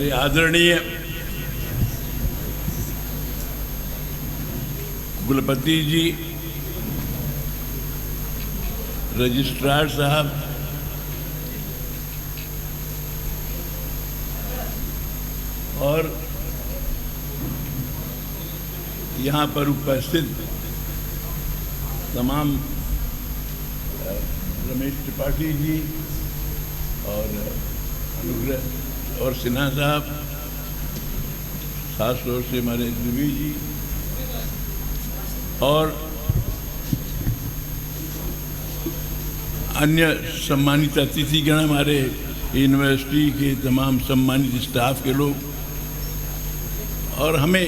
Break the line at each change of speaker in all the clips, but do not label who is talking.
हमारे आदरणीय कुलपति जी, रजिस्ट्रार साहब, और यहाँ पर उपस्थित तमाम रमेश त्रिपाठी जी और अनुग्रह और सिन्हा साहब, खास तौर से हमारे द्विवेदी जी और अन्य सम्मानित अतिथिगण, हमारे यूनिवर्सिटी के तमाम सम्मानित स्टाफ के लोग, और हमें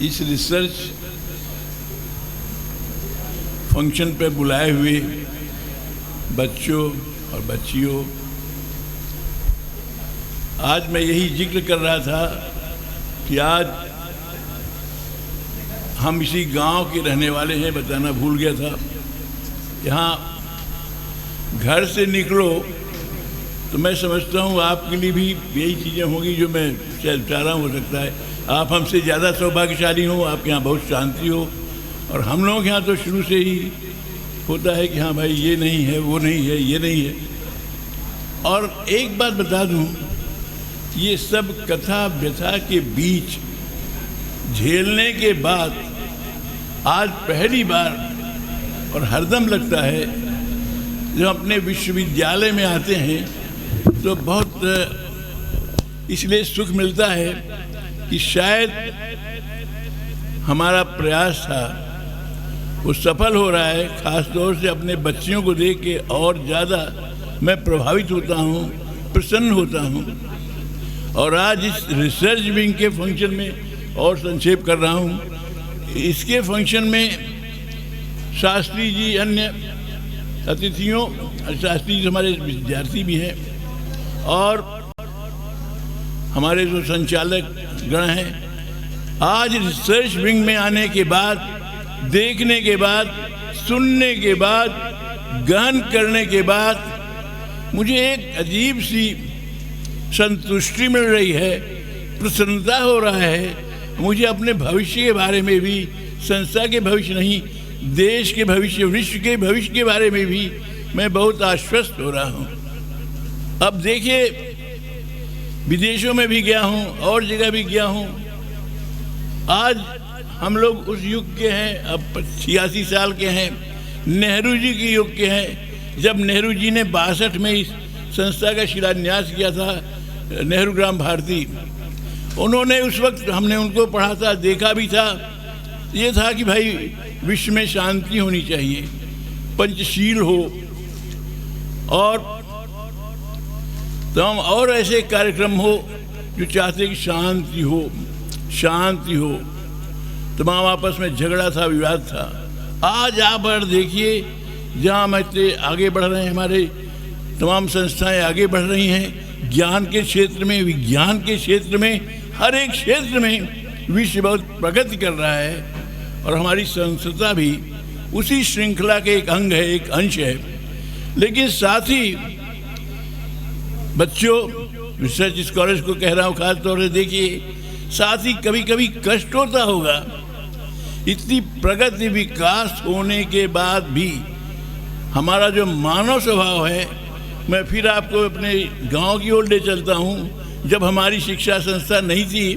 इस रिसर्च फंक्शन पर बुलाए हुए बच्चों और बच्चियों। आज मैं यही जिक्र कर रहा था कि आज हम इसी गांव के रहने वाले हैं, बताना भूल गया था। यहाँ घर से निकलो तो मैं समझता हूँ आपके लिए भी यही चीज़ें होंगी जो मैं शायद चाह रहा हूँ। हो सकता है आप हमसे ज़्यादा सौभाग्यशाली हो, आपके यहाँ बहुत शांति हो, और हम लोग यहाँ तो शुरू से ही होता है कि हाँ भाई ये नहीं है, वो नहीं है, ये नहीं है। और एक बात बता दूँ, ये सब कथा व्यथा के बीच झेलने के बाद आज पहली बार और हरदम लगता है जब अपने विश्वविद्यालय में आते हैं तो बहुत इसलिए सुख मिलता है कि शायद हमारा प्रयास था वो सफल हो रहा है। खास तौर से अपने बच्चियों को देख के और ज़्यादा मैं प्रभावित होता हूँ, प्रसन्न होता हूँ। और आज इस रिसर्च विंग के फंक्शन में और संक्षेप कर रहा हूँ। इसके फंक्शन में शास्त्री जी, अन्य अतिथियों, शास्त्री जी हमारे विद्यार्थी भी हैं और हमारे जो संचालक गण हैं। आज रिसर्च विंग में आने के बाद, देखने के बाद, सुनने के बाद, गहन करने के बाद मुझे एक अजीब सी संतुष्टि मिल रही है, प्रसन्नता हो रहा है। मुझे अपने भविष्य के बारे में भी, संस्था के भविष्य नहीं, देश के भविष्य, विश्व के भविष्य के बारे में भी मैं बहुत आश्वस्त हो रहा हूँ। अब देखिए, विदेशों में भी गया हूँ और जगह भी गया हूँ। आज हम लोग उस युग के हैं, अब 86 साल के हैं, नेहरू जी के युग के हैं, जब नेहरू जी ने 62 में इस संस्था का शिलान्यास किया था, नेहरू ग्राम भारती। उन्होंने उस वक्त, हमने उनको पढ़ा था, देखा भी था, ये था कि भाई विश्व में शांति होनी चाहिए, पंचशील हो और तमाम और ऐसे कार्यक्रम हो जो चाहते कि शांति हो, शांति हो। तमाम आपस में झगड़ा था, विवाद था। आज आप पर देखिए, जहाँ मत आगे बढ़ रहे हैं, हमारे तमाम संस्थाएं आगे बढ़ रही हैं, ज्ञान के क्षेत्र में, विज्ञान के क्षेत्र में, हर एक क्षेत्र में विश्व बहुत प्रगति कर रहा है। और हमारी संस्था भी उसी श्रृंखला के एक अंग है, एक अंश है। लेकिन साथ ही बच्चों, रिसर्च स्कॉलर्स को कह रहा हूँ खास तौर से, देखिए, साथ ही कभी कभी कष्ट होता होगा। इतनी प्रगति, विकास होने के बाद भी हमारा जो मानव स्वभाव है, मैं फिर आपको अपने गांव की ओर ले चलता हूँ। जब हमारी शिक्षा संस्था नहीं थी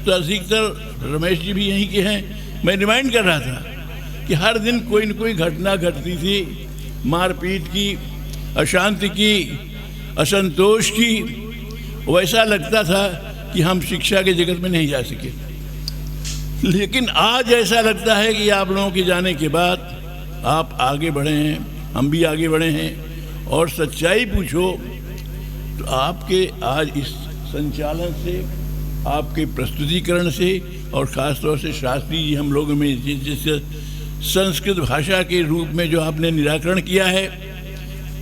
तो अधिकतर रमेश जी भी यहीं के हैं, मैं रिमाइंड कर रहा था कि हर दिन कोई न कोई घटना घटती थी, मारपीट की, अशांति की, असंतोष की। वैसा लगता था कि हम शिक्षा के जगत में नहीं जा सके। लेकिन आज ऐसा लगता है कि आप लोगों के जाने के बाद आप आगे बढ़े हैं, हम भी आगे बढ़े हैं। और सच्चाई पूछो तो आपके आज इस संचालन से, आपके प्रस्तुतिकरण से, और ख़ास तौर से शास्त्री जी हम लोगों में जिस संस्कृत भाषा के रूप में जो आपने निराकरण किया है,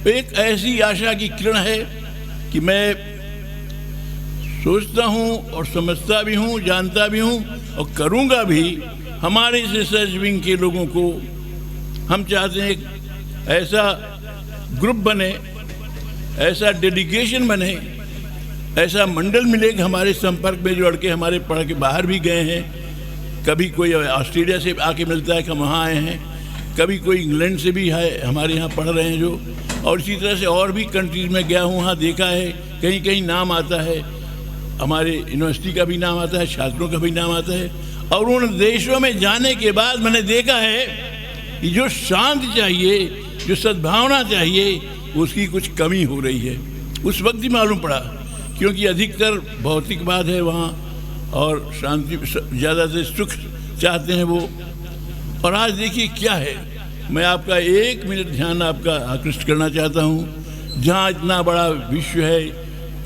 एक ऐसी आशा की किरण है कि मैं सोचता हूँ और समझता भी हूँ, जानता भी हूँ और करूँगा भी। हमारे इस रिसर्च विंग के लोगों को हम चाहते हैं एक ऐसा ग्रुप बने, ऐसा डेडिकेशन बने ऐसा मंडल मिलेगा हमारे संपर्क में जो लड़के हमारे पढ़ के बाहर भी गए हैं। कभी कोई ऑस्ट्रेलिया से आके मिलता है कि हम वहाँ आए हैं, कभी कोई इंग्लैंड से भी है हमारे यहाँ पढ़ रहे हैं जो, और इसी तरह से और भी कंट्रीज़ में गया हूँ, वहाँ देखा है कहीं कहीं नाम आता है, हमारे यूनिवर्सिटी का भी नाम आता है, छात्रों का भी नाम आता है। और उन देशों में जाने के बाद मैंने देखा है कि जो शांति चाहिए, जो सद्भावना चाहिए, उसकी कुछ कमी हो रही है। उस वक्त ही मालूम पड़ा, क्योंकि अधिकतर भौतिकवाद है वहाँ और शांति ज़्यादा से सुख चाहते हैं वो। और आज देखिए क्या है, मैं आपका 1 मिनट ध्यान आपका आकृष्ट करना चाहता हूँ। जहाँ इतना बड़ा विश्व है,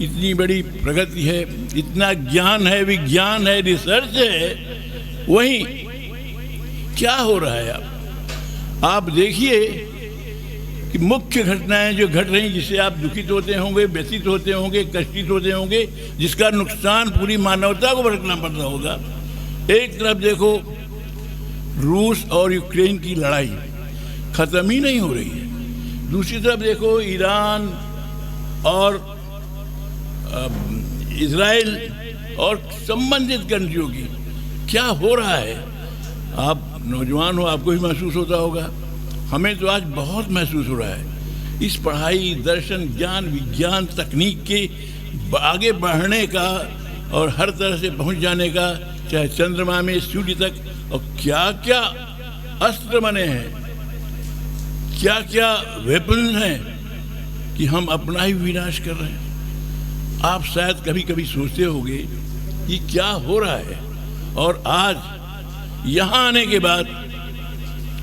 इतनी बड़ी प्रगति है, इतना ज्ञान है, विज्ञान है, रिसर्च है, वहीं क्या हो रहा है आप देखिए कि मुख्य घटनाएं जो घट रही, जिससे आप दुखित होते होंगे, व्यथित होते होंगे, कष्टित होते होंगे, जिसका नुकसान पूरी मानवता को भुगतना पड़ रहा होगा। एक तरफ देखो रूस और यूक्रेन की लड़ाई ख़त्म ही नहीं हो रही है, दूसरी तरफ देखो ईरान और इजराइल और संबंधित कंट्रियों की क्या हो रहा है। आप नौजवान हो, आपको भी महसूस होता होगा, हमें तो आज बहुत महसूस हो रहा है। इस पढ़ाई, दर्शन, ज्ञान, विज्ञान, तकनीक के आगे बढ़ने का और हर तरह से पहुंच जाने का, चाहे चंद्रमा में, सूर्य तक, और क्या क्या अस्त्र बने हैं, क्या क्या वेपन्स हैं कि हम अपना ही विनाश कर रहे हैं। आप शायद कभी कभी सोचते होंगे कि क्या हो रहा है, और आज यहाँ आने के बाद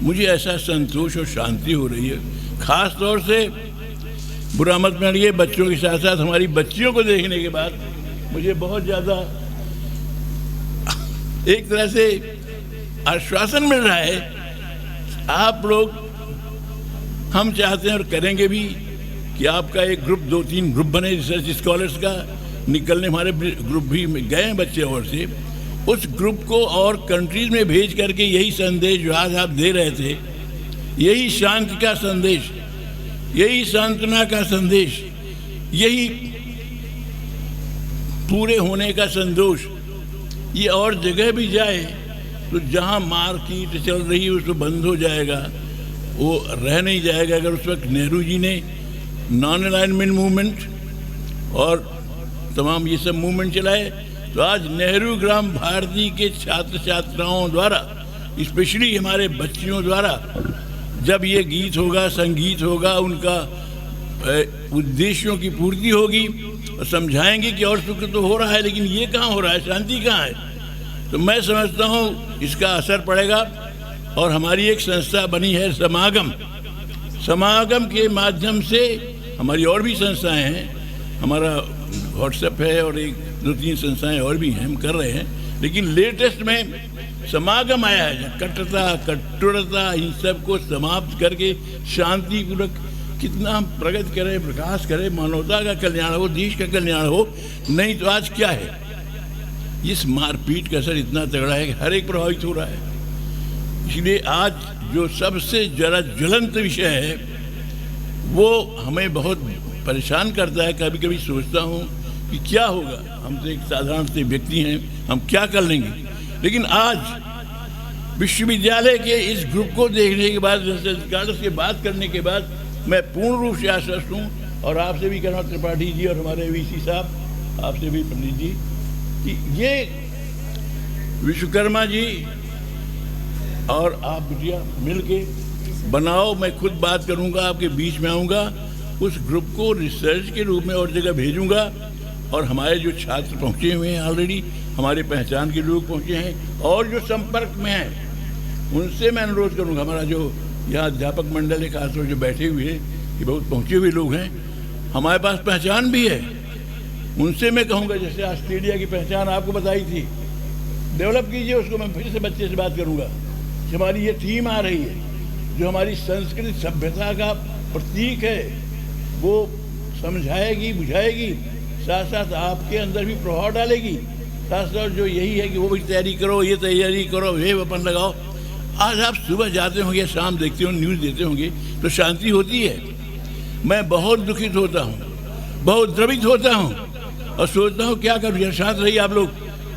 मुझे ऐसा संतोष और शांति हो रही है। खास तौर से बुरा मत मानिए, बच्चों के साथ साथ हमारी बच्चियों को देखने के बाद मुझे बहुत ज़्यादा एक तरह से आश्वासन मिल रहा है। आप लोग, हम चाहते हैं और करेंगे भी कि आपका एक ग्रुप, 2-3 ग्रुप बने रिसर्च स्कॉलर्स का, निकलने हमारे ग्रुप भी गए हैं बच्चे और से, उस ग्रुप को और कंट्रीज में भेज करके यही संदेश जो आज आप दे रहे थे, यही शांति का संदेश, यही सांत्वना का संदेश, यही पूरे होने का संतोष, ये और जगह भी जाए तो जहाँ मारपीट चल रही है उसको बंद हो जाएगा, वो रह नहीं जाएगा। अगर उस वक्त नेहरू जी ने नॉन अलाइनमेंट मूवमेंट और तमाम ये सब मूवमेंट चलाए, तो आज नेहरू ग्राम भारती के छात्र छात्राओं द्वारा, स्पेशली हमारे बच्चियों द्वारा, जब ये गीत होगा, संगीत होगा, उनका उद्देश्यों की पूर्ति होगी और समझाएंगे कि और सुख तो हो रहा है, लेकिन ये कहाँ हो रहा है, शांति कहाँ है। तो मैं समझता हूँ इसका असर पड़ेगा। और हमारी एक संस्था बनी है समागम, समागम के माध्यम से हमारी और भी संस्थाएं हैं, हमारा व्हाट्सएप है और 1-2-3 संस्थाएं और भी हैं, हम कर रहे हैं। लेकिन लेटेस्ट में समागम आया है, कट्टरता, कठोरता, इन सब को समाप्त करके शांतिपूर्वक कितना हम प्रगति करें, प्रकाश करें, मानवता का कल्याण हो, देश का कल्याण हो। नहीं तो आज क्या है, इस मारपीट का असर इतना तगड़ा है कि हर एक प्रभावित हो रहा है। इसलिए आज जो सबसे जरा ज्वलंत विषय है वो हमें बहुत परेशान करता है। कभी कभी सोचता हूँ कि क्या होगा, हम तो एक साधारण से व्यक्ति हैं, हम क्या कर लेंगे। लेकिन आज विश्वविद्यालय के इस ग्रुप को देखने के बाद, रिसर्च से बात करने के बाद, मैं पूर्ण रूप से आश्वस्त हूँ। और आपसे भी कह रहा हूँ, त्रिपाठी जी और हमारे वीसी साहब, आपसे भी पंडित जी, कि ये विश्वकर्मा जी और आप बिटिया मिल के बनाओ। मैं खुद बात करूंगा, आपके बीच में आऊँगा, उस ग्रुप को रिसर्च के रूप में और जगह भेजूंगा। और हमारे जो छात्र पहुँचे हुए हैं ऑलरेडी, हमारे पहचान के लोग पहुँचे हैं और जो संपर्क में हैं, उनसे मैं अनुरोध करूँगा। हमारा जो यहाँ अध्यापक मंडल है, खासतौर जो बैठे हुए हैं, ये बहुत पहुँचे हुए लोग हैं, हमारे पास पहचान भी है। उनसे मैं कहूँगा, जैसे ऑस्ट्रेलिया की पहचान आपको बताई थी, डेवलप कीजिए उसको। मैं फिर से बच्चे से बात करूँगा कि हमारी ये थीम आ रही है जो हमारी संस्कृति सभ्यता का प्रतीक है, वो समझाएगी, बुझाएगी, साथ साथ आपके अंदर भी प्रभाव डालेगी। साथ साथ जो यही है कि वो भी तैयारी करो, ये तैयारी करो, ये वेपन लगाओ। आज आप सुबह जाते होंगे, शाम देखते होंगे, न्यूज़ देते होंगे, तो शांति होती है। मैं बहुत दुखित होता हूँ, बहुत द्रवित होता हूँ और सोचता हूँ क्या करूँ यार। शांत रहिए आप लोग।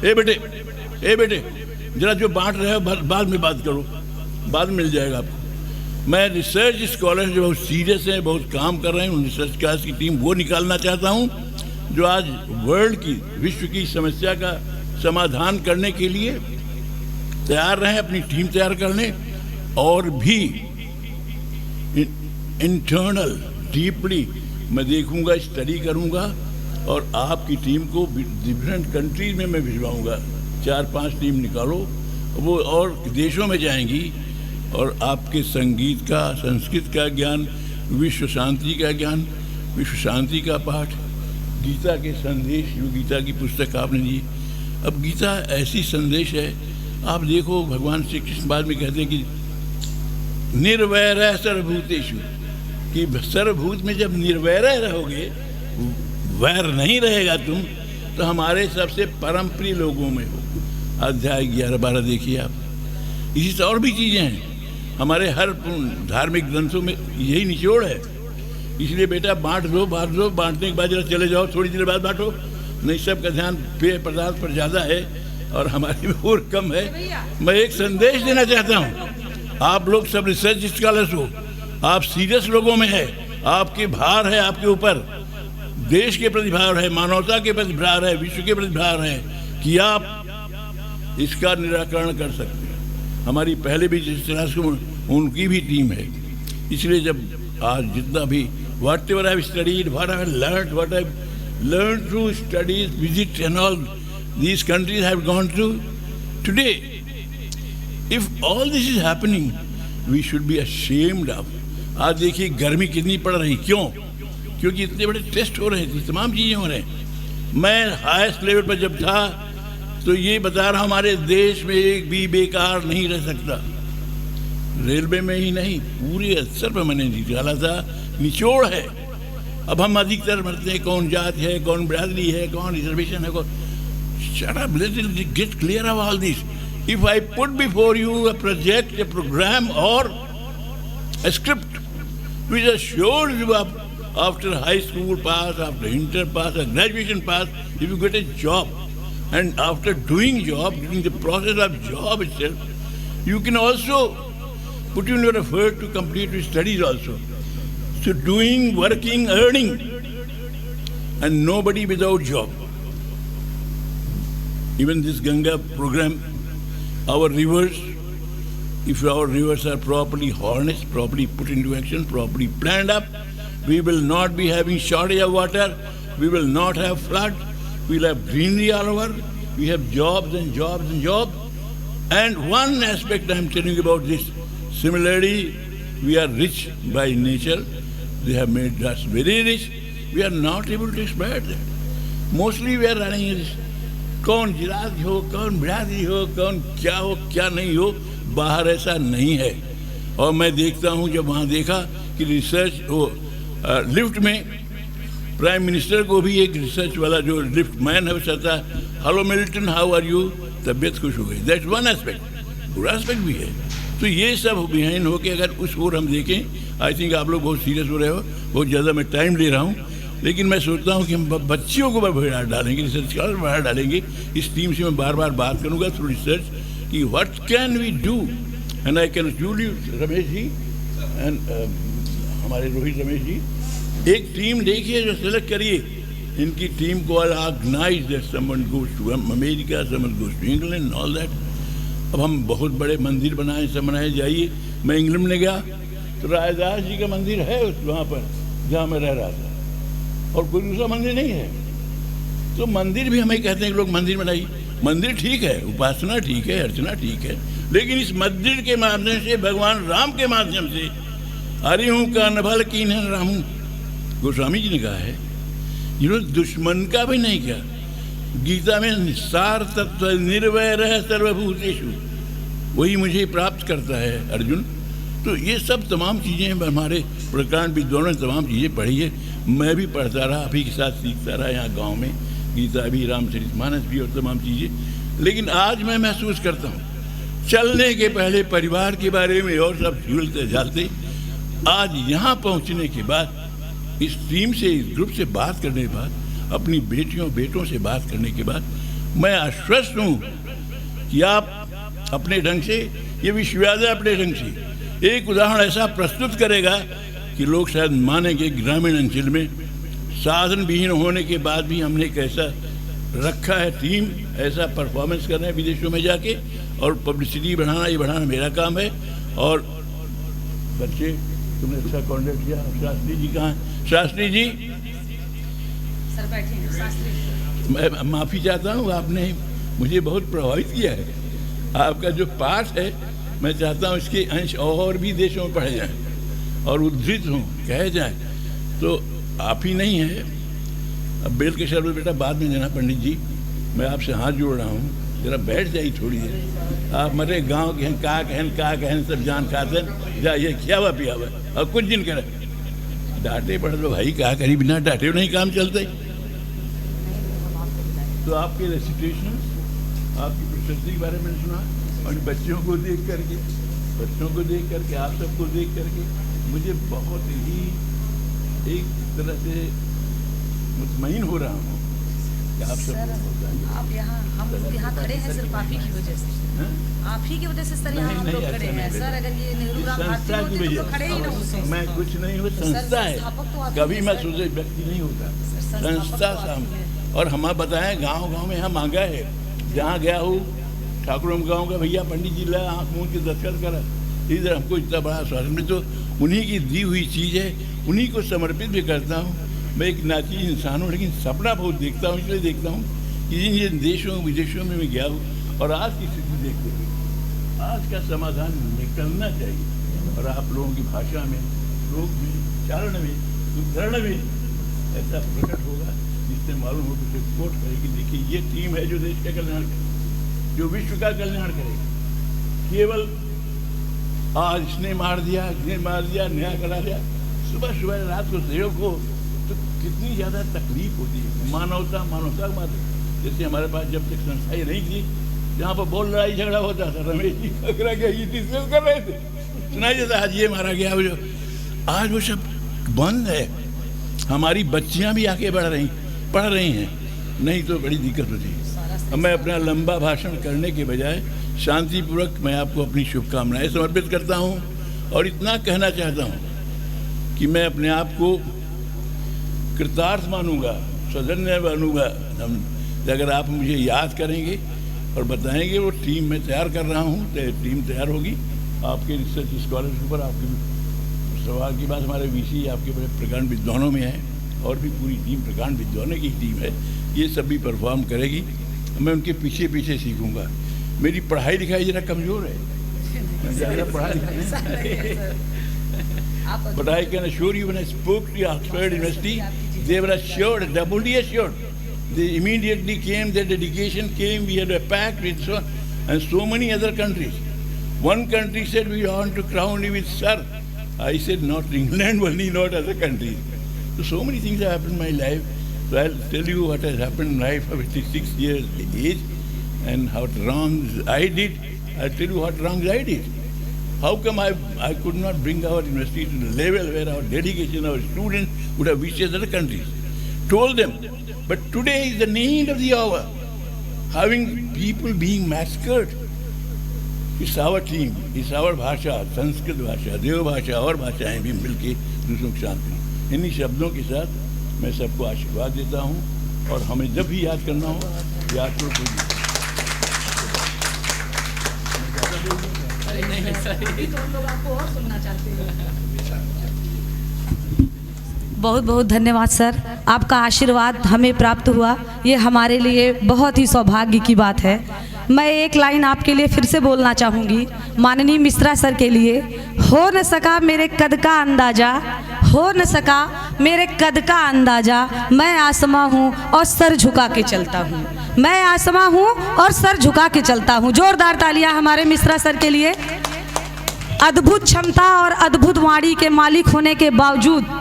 ए बेटे जरा जो बांट रहे हो बाद में बात करो, बाद में मिल जाएगा आपको। मैं रिसर्च स्कॉलर जो बहुत सीरियस हैं, बहुत काम कर रहे हैं, उन रिसर्च क्लास की टीम वो निकालना चाहता हूँ जो आज वर्ल्ड की, विश्व की समस्या का समाधान करने के लिए तैयार रहें, अपनी टीम तैयार करने, और भी इंटरनल डीपली मैं देखूंगा, स्टडी करूंगा, और आपकी टीम को डिफरेंट कंट्रीज में मैं भिजवाऊंगा। 4-5 टीम निकालो, वो और देशों में जाएंगी, और आपके संगीत का, संस्कृत का ज्ञान, विश्व शांति का ज्ञान, विश्व शांति का पाठ, गीता के संदेश, जो गीता की पुस्तक आपने दी। अब गीता ऐसी संदेश है, आप देखो भगवान श्री कृष्ण बाद में कहते हैं कि निर्वैरः सर्वभूतेषु, कि सर्वभूत में जब निर्वैर रहोगे, वैर नहीं रहेगा तुम, तो हमारे सबसे परम प्रिय लोगों में हो। अध्याय 11-12 देखिए आप। इसी से और भी चीज़ें हैं हमारे हर धार्मिक ग्रंथों में, यही निचोड़ है। इसलिए बेटा बांट दो, बांटने के बाद जरा चले जाओ, थोड़ी देर बाद बांटो, नहीं सबका ध्यान पेय पदार्थ पर ज़्यादा है और हमारी में और कम है। मैं एक संदेश देना चाहता हूँ, आप लोग सब रिसर्च स्कॉलर्स हो, आप सीरियस लोगों में है, आपके भार है, आपके ऊपर देश के प्रति भार है, मानवता के प्रति भार है, विश्व के प्रति भार है कि आप इसका निराकरण कर सकते हैं। हमारी पहले भी जिस तरह से उनकी भी टीम है। इसलिए जब आज जितना भी whatever I have studied, what I have learned through studies, visit and all these countries I have gone through, today, if all this is happening, we should be ashamed of. आज देखिए गर्मी कितनी पड़ रही, क्यों? क्योंकि इतने बड़े टेस्ट हो रहे थे, तमाम चीज़ें हो रहे हैं। मैं हाईएस्ट लेवल पर जब था तो ये बता रहा, हमारे देश में एक भी बेकार नहीं रह सकता। रेलवे में ही नहीं, पूरे स्तर पर मैंने निकाला था, निचोड़ है। अब हम अधिकतर मरते हैं कौन जात है, कौन बिरादरी है, कौन रिजर्वेशन है, कौन। Shut up, let's get clear of all this. If I put before you a project, a program, or a script which assures you after high school pass, after inter pass, or graduation pass, if you get a job, and after doing job, during the process of job itself, you can also put in your effort to complete your studies also. So doing, working, earning, and nobody without job. Even this Ganga program, our rivers, if our rivers are properly harnessed, properly put into action, properly planned up, we will not be having shortage of water, we will not have flood, we will have greenery all over, we have jobs and jobs and jobs. And one aspect I am telling you about this, similarly, we are rich by nature, they have made us very rich, we are not able to exploit that. Mostly we are running this, कौन जिराद हो, कौन बिरादरी हो, कौन क्या हो, क्या नहीं हो, बाहर ऐसा नहीं है। और मैं देखता हूँ, जब वहाँ देखा कि रिसर्च वो लिफ्ट में प्राइम मिनिस्टर को भी एक रिसर्च वाला जो लिफ्ट मैन है वो कहता है, hello Milton, how are you, तबीयत खुश हो गई। दैट्स वन एस्पेक्ट, पूरा एस्पेक्ट भी है। तो ये सब बिहाइन हो के अगर उस ओर हम देखें, आई थिंक आप लोग बहुत सीरियस हो रहे हो, बहुत ज़्यादा मैं टाइम ले रहा हूँ, लेकिन मैं सोचता हूँ कि हम बच्चियों को बाहर डालेंगे, रिसर्च स्कॉलर बाहर डालेंगे। इस टीम से मैं बार बार बात करूँगा थ्रू रिसर्च कि what can we do, and I can Julie Ramesh ji and हमारे रोहित रमेश जी, एक टीम देखिए जो सेलेक्ट करिए, इनकी टीम को organise that someone goes to America, someone goes to England, all that. अब हम बहुत बड़े मंदिर बनाए, सब बनाए, जाइए। मैं इंग्लैंड में गया तो रायदास जी का मंदिर है वहाँ पर जहाँ मैं रह रहा था, और कोई दूसरा मंदिर नहीं है। तो मंदिर भी हमें कहते हैं कि लोग मंदिर बनाइए। मंदिर ठीक है, उपासना ठीक है, अर्चना ठीक है, लेकिन इस मंदिर के माध्यम से, भगवान राम के माध्यम से, हरि हूँ का नभल कीन है राम, गोस्वामी जी ने कहा है, जिन्होंने दुश्मन का भी नहीं किया। गीता में निस्सार तत्व निर्वैरः सर्वभूतेषु, वही मुझे प्राप्त करता है अर्जुन। तो ये सब तमाम चीज़ें हमारे प्रकांड विद्वानों ने तमाम चीज़ें पढ़ी है, मैं भी पढ़ता रहा, अभी के साथ सीखता रहा यहाँ गांव में, गीता भी, रामचरितमानस भी और तमाम चीज़ें। लेकिन आज मैं महसूस करता हूँ, चलने के पहले परिवार के बारे में और सब झूलते जाते, आज यहाँ पहुँचने के बाद, इस टीम से, इस ग्रुप से बात करने के बाद, अपनी बेटियों बेटों से बात करने के बाद मैं आश्वस्त हूँ कि आप अपने ढंग से, ये विश्वविद्यालय अपने ढंग से एक उदाहरण ऐसा प्रस्तुत करेगा कि लोग शायद मानेंगे। ग्रामीण अंचल में साधन विहीन होने के बाद भी हमने एक ऐसा रखा है टीम, ऐसा परफॉर्मेंस कर रहे हैं विदेशों में जाके, और पब्लिसिटी बढ़ाना, ये बढ़ाना मेरा काम है। और बच्चे तुमने अच्छा कॉन्टेक्ट किया। शास्त्री जी कहाँ हैं? शास्त्री जी
सर बैठे हैं। शास्त्री
मैं माफ़ी चाहता हूँ, आपने मुझे बहुत प्रभावित किया है। आपका जो पाठ है मैं चाहता हूँ इसके अंश और भी देशों में पढ़े जाएँ और उद्धृत हों, कहे जाए। तो आप ही नहीं है, अब बेल के शरबत बेटा बाद में देना पंडित जी, मैं आपसे हाथ जोड़ रहा हूँ, जरा बैठ जाइए थोड़ी देर। आप मरे गांव के हैं, का कहन सब जान खाते हैं, जाइए खिया हुआ पिया हुआ और कुछ दिन करे डांटे पड़ लो भाई, क्या करी, बिना डांटे नहीं काम चलते। तो आपके रेसिटेशन, आपकी प्रशस्ति के बारे में सुना, और बच्चों को देख करके आप सबको देख करके मुझे बहुत ही एक तरह से मुतमईन हो रहा हूँ कि आप सब
आप यहाँ, हम यहाँ खड़े हैं सिर्फ आप ही की वजह से। आप ही की वजह से सर यहाँ हम लोग खड़े हैं। सर अगर ये नेहरू ग्राम भारती होती तो खड़े ही ना होते।
मैं कुछ नहीं हूँ, संस्था है, कभी मैं सोचे व्यक्ति नहीं होता, संस्था सामने। और हम बताएं गांव में यहाँ मांगा है, जहाँ गया हूँ ठाकुरम गाँव का भैया पंडित जी ला आँख मूंद के दस्तखत करा, इधर हमको इतना बड़ा आश्वासन में, तो उन्हीं की दी हुई चीज़ है, उन्हीं को समर्पित भी करता हूँ। मैं एक नाचीज इंसान हूँ, लेकिन सपना बहुत देखता हूँ, इसलिए देखता हूँ कि जिन देशों विदेशों में मैं गया हूँ और आज की स्थिति देखते हुए आज का समाधान निकलना चाहिए। और आप लोगों की भाषा में, लोक में, चारण में, उदाहरण में ऐसा प्रकट होगा जिससे मालूम हो कि कोट करेगी, देखिए ये टीम है जो देश का कल्याण करेगी, जो विश्व का कल्याण करेगी। केवल आज इसने मार दिया, नया करा दिया, सुबह रात को सहयोग को, तो कितनी ज़्यादा तकलीफ होती है। मानवता मात्र, जैसे हमारे पास जब तक संस्थाएं नहीं थी, जहाँ पर बहुत लड़ाई झगड़ा होता था, रमेश जी खकरा गया ये डिस्कस कर रहे थे, सुनाई देता आज ये मारा गया, जो आज वो सब बंद है। हमारी बच्चियाँ भी आगे पढ़ रही हैं, नहीं तो बड़ी दिक्कत होती है। मैं अपना लंबा भाषण करने के बजाय शांतिपूर्वक मैं आपको अपनी शुभकामनाएं समर्पित करता हूं, और इतना कहना चाहता हूं कि मैं अपने आप को कृतार्थ मानूंगा, सधन्य मानूंगा अगर आप मुझे याद करेंगे और बताएंगे। वो टीम मैं तैयार कर रहा हूं, टीम तैयार होगी आपके रिसर्च स्कॉलरशिप पर। आपके सवाल की बात, हमारे वीसी आपके बड़े प्रकांड विद्वानों में है, और भी पूरी टीम प्रकांड विद्वानों की टीम है, ये सब भी परफॉर्म करेगी। मैं उनके पीछे सीखूंगा। मेरी पढ़ाई लिखाई जरा कमज़ोर है, ज़्यादा पढ़ाई लिखाई But I can assure you, when I spoke to Oxford University, they were assured, doubly assured. They immediately came, their dedication came, we had a pact with so many other countries. One country said, we want to crown you with sir. I said, not England, only not other countries. So many things have happened in my life. So I'll tell you what has happened in life of 56 years age and how wrongs I did. I'll tell you what wrongs I did. How come I could not bring our university to the level where our dedication, our students would have reached other countries? Told them. But today is the need of the hour. Having people being massacred. It's our team, it's our भाषा, संस्कृत भाषा, देव भाषा और भाषाएं भी मिलके दूसरों की शांति। इन्हीं शब्दों के साथ मैं सबको आशीर्वाद देता हूँ, और हमें जब भी याद करना हो याद करो।
बहुत बहुत धन्यवाद सर, आपका आशीर्वाद हमें प्राप्त हुआ, ये हमारे लिए बहुत ही सौभाग्य की बात है। मैं एक लाइन आपके लिए फिर से बोलना चाहूँगी, माननीय मिश्रा सर के लिए। हो न सका मेरे कद का अंदाज़ा, हो न सका मेरे कद का अंदाज़ा, मैं आसमां हूँ और सर झुका के चलता हूँ, मैं आसमां हूँ और सर झुका के चलता हूँ। जोरदार तालियां हमारे मिश्रा सर के लिए। अद्भुत क्षमता और अद्भुत वाणी के मालिक होने के बावजूद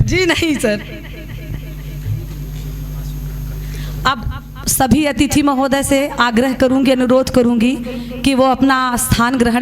जी नहीं सर, अब सभी अतिथि महोदय से आग्रह करूंगी, अनुरोध करूंगी कि वो अपना स्थान ग्रहण